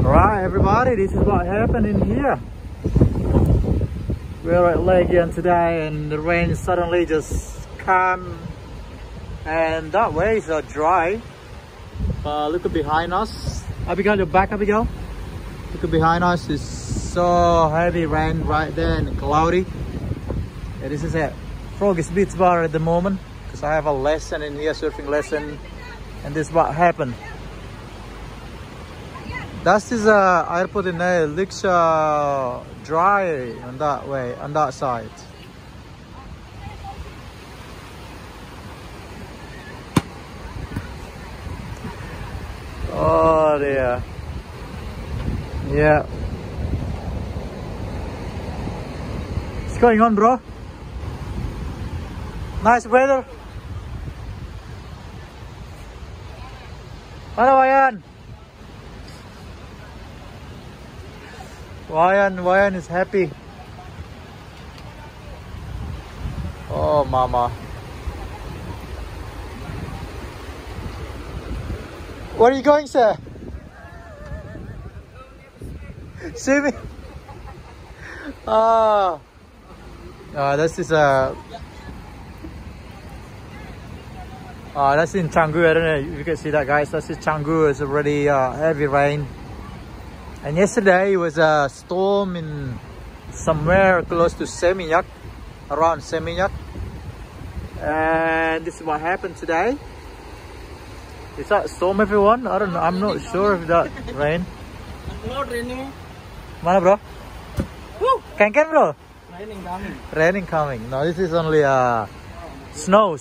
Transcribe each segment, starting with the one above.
Alright everybody, this is what happened in here. We're at Legian today and the rain suddenly just came and that way is dry. Look at behind us. Abigail, your back, Abigail. Look at behind us, it's so heavy rain right there and cloudy. Yeah, this is it. Froggy's Beach Bar at the moment because I have a lesson in here, surfing lesson, and this is what happened. That is airport in there. Looks dry on that way, on that side. Oh dear. Yeah. What's going on, bro? Nice weather. Hello, Ayan. Wayan is happy. Oh, mama. Where are you going, sir? Swimming? Oh. This is that's in Canggu. I don't know if you can see that, guys. That's in Canggu. It's already heavy rain. And yesterday it was a storm in somewhere close to Seminyak, around Seminyak. And this is what happened today. Is that storm, everyone? I don't know. I'm not sure if that rain. Not raining. Mana, bro? Woo! Can bro? Raining coming. Raining coming. No, this is only snow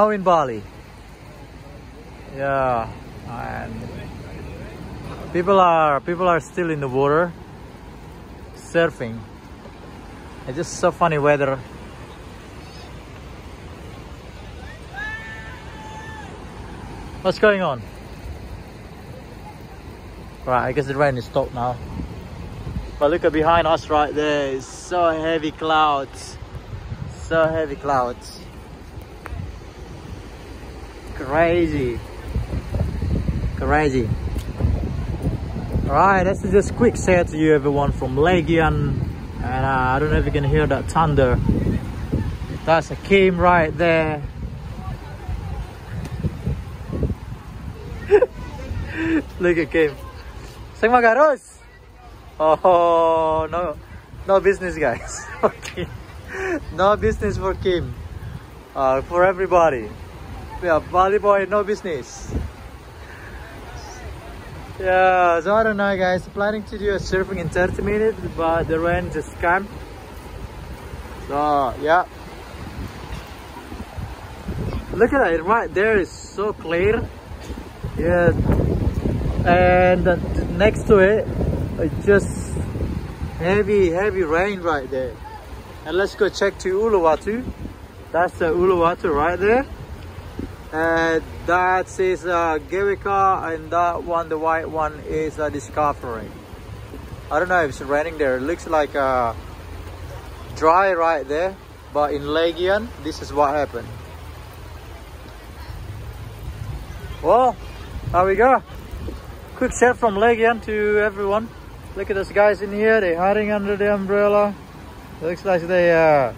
in Bali. Yeah, and people are still in the water surfing. It's just so funny weather. What's going on? Right, I guess the rain is stopped now. But look at behind us right there. It's so heavy clouds. So heavy clouds. Crazy. Crazy. Alright, that's just quick say to you everyone from Legian. And I don't know if you can hear that thunder. That's a Kim right there. Look at Kim. Sang magaros. Oh no business, guys. Okay. No business for Kim. For everybody. Yeah, Bali boy, no business. Yeah, so I don't know, guys. Planning to do a surfing in 30 minutes, but the rain just came. So yeah. Look at it right there, is so clear. Yeah. And next to it, it's just heavy rain right there. And let's go check to Uluwatu. That's the Uluwatu right there. And that says Gewika, and that one, the white one, is Discovery. I don't know if it's raining there. It looks like dry right there, but in Legian, this is what happened. Well, there we go. Quick share from Legian to everyone. Look at those guys in here. They're hiding under the umbrella. It looks like they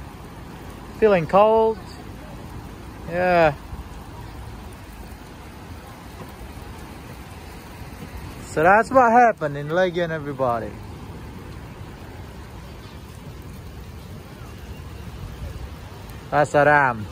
feeling cold. Yeah. So that's what happened in Legian, everybody. That's a ram.